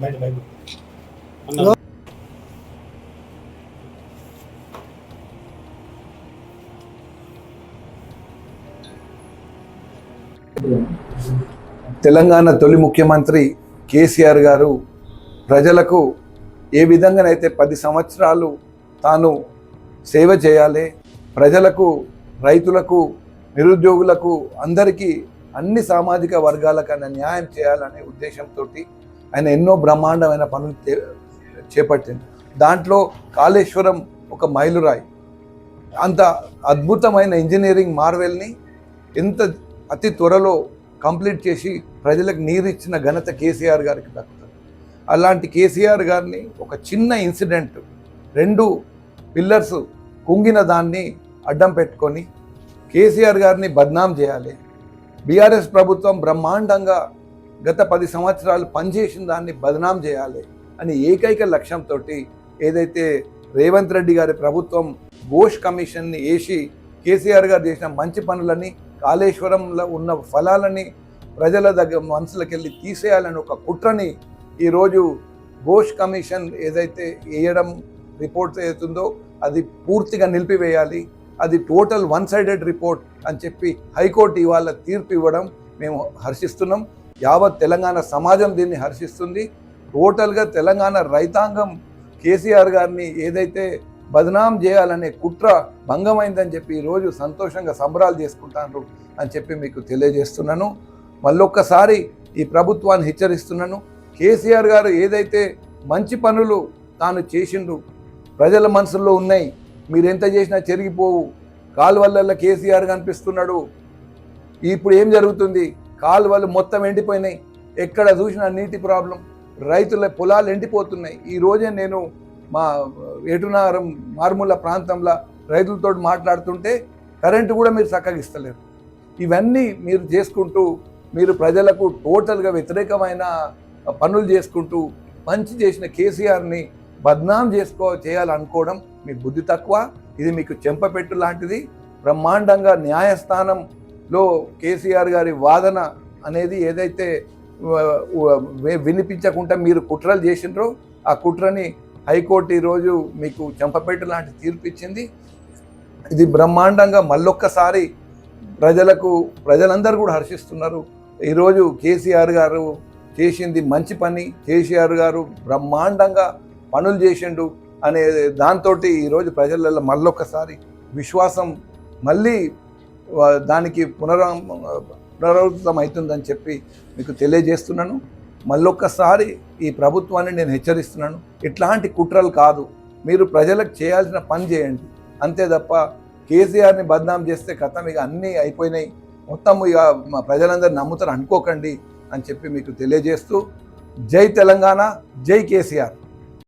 తెలంగాణ తొలి ముఖ్యమంత్రి కేసీఆర్ గారు ప్రజలకు ఏ విధంగానైతే 10 సంవత్సరాలు తాను సేవ చేయాలి, ప్రజలకు, రైతులకు, నిరుద్యోగులకు, అందరికీ అన్ని సామాజిక వర్గాలకు న్యాయం చేయాలనే ఉద్దేశంతో ఆయన ఎన్నో బ్రహ్మాండమైన పనులు చేపట్టింది. దాంట్లో కాళేశ్వరం ఒక మైలురాయి. అంత అద్భుతమైన ఇంజనీరింగ్ మార్వెల్ని ఎంత అతి త్వరలో కంప్లీట్ చేసి ప్రజలకు నీరు ఇచ్చిన ఘనత కేసీఆర్ గారికి దక్కుతుంది. అలాంటి కేసీఆర్ గారిని ఒక చిన్న ఇన్సిడెంట్, 2 పిల్లర్స్ కుంగిన దాన్ని అడ్డం పెట్టుకొని కేసీఆర్ గారిని బద్నాం చేయాలి, బీఆర్ఎస్ ప్రభుత్వం బ్రహ్మాండంగా గత 10 సంవత్సరాలు పనిచేసిన దాన్ని బద్నాం చేయాలి అని ఏకైక లక్ష్యంతో ఏదైతే రేవంత్ రెడ్డి గారి ప్రభుత్వం ఘోష్ కమిషన్ని వేసి కేసీఆర్ గారు చేసిన మంచి పనులని, కాళేశ్వరంలో ఉన్న ఫలాలని ప్రజల దగ్గర మనసులకు వెళ్ళి తీసేయాలని ఒక కుట్రని ఈరోజు ఘోష్ కమిషన్ ఏదైతే వేయడం రిపోర్ట్ అవుతుందో అది పూర్తిగా నిలిపివేయాలి. అది టోటల్ 1-sided రిపోర్ట్ అని చెప్పి హైకోర్టు ఇవాళ తీర్పు ఇవ్వడం మేము హర్షిస్తున్నాం. యావత్ తెలంగాణ సమాజం దీన్ని హర్షిస్తుంది. టోటల్గా తెలంగాణ రైతాంగం కేసీఆర్ గారిని ఏదైతే బదనాం చేయాలనే కుట్ర భంగమైందని చెప్పి ఈరోజు సంతోషంగా సంబరాలు చేసుకుంటారు అని చెప్పి మీకు తెలియజేస్తున్నాను. మళ్ళొక్కసారి ఈ ప్రభుత్వాన్ని హెచ్చరిస్తున్నాను. కేసీఆర్ గారు ఏదైతే మంచి పనులు తాను చేసిండు, ప్రజల మనసుల్లో ఉన్నాయి, మీరు ఎంత చేసినా చెరిగిపోవు. కాలువల్ల కేసీఆర్ కనిపిస్తున్నాడు. ఇప్పుడు ఏం జరుగుతుంది? కాలువలు మొత్తం ఎండిపోయినాయి, ఎక్కడ చూసినా నీటి ప్రాబ్లం, రైతుల పొలాలు ఎండిపోతున్నాయి. ఈరోజే నేను మా ఏటునారం మారుమూల ప్రాంతంలో రైతులతో మాట్లాడుతుంటే కరెంటు కూడా మీరు చక్కగా ఇస్తలేరు. ఇవన్నీ మీరు చేసుకుంటూ మీరు ప్రజలకు టోటల్గా వ్యతిరేకమైన పనులు చేసుకుంటూ మంచి చేసిన కేసీఆర్ని బద్నాం చేయాలనుకోవడం మీ బుద్ధి తక్కువ. ఇది మీకు చెంపపెట్టు లాంటిది. బ్రహ్మాండంగా న్యాయస్థానంలో కేసీఆర్ గారి వాదన అనేది ఏదైతే వినిపించకుండా మీరు కుట్రలు చేసినారో ఆ కుట్రని హైకోర్టు ఈరోజు మీకు చెంపపెట్టు లాంటి తీర్పు ఇచ్చింది. ఇది బ్రహ్మాండంగా మళ్ళొక్కసారి ప్రజలందరూ కూడా హర్షిస్తున్నారు. ఈరోజు కేసీఆర్ గారు చేసింది మంచి పని, కేసీఆర్ గారు బ్రహ్మాండంగా పనులు చేసిండు అనే దాంతో ఈరోజు ప్రజలలో మళ్ళొక్కసారి విశ్వాసం మళ్ళీ దానికి పునరావృతం అవుతుందని చెప్పి మీకు తెలియజేస్తున్నాను. మళ్ళొక్కసారి ఈ ప్రభుత్వాన్ని నేను హెచ్చరిస్తున్నాను. ఇట్లాంటి కుట్రలు కాదు, మీరు ప్రజలకు చేయాల్సిన పని చేయండి అంతే తప్ప కేసీఆర్ని బద్నాం చేస్తే కథం ఇక అన్నీ అయిపోయినాయి, మొత్తం ఇక మా ప్రజలందరూ నమ్ముతారు అనుకోకండి అని చెప్పి మీకు తెలియజేస్తూ జై తెలంగాణ, జై కేసీఆర్.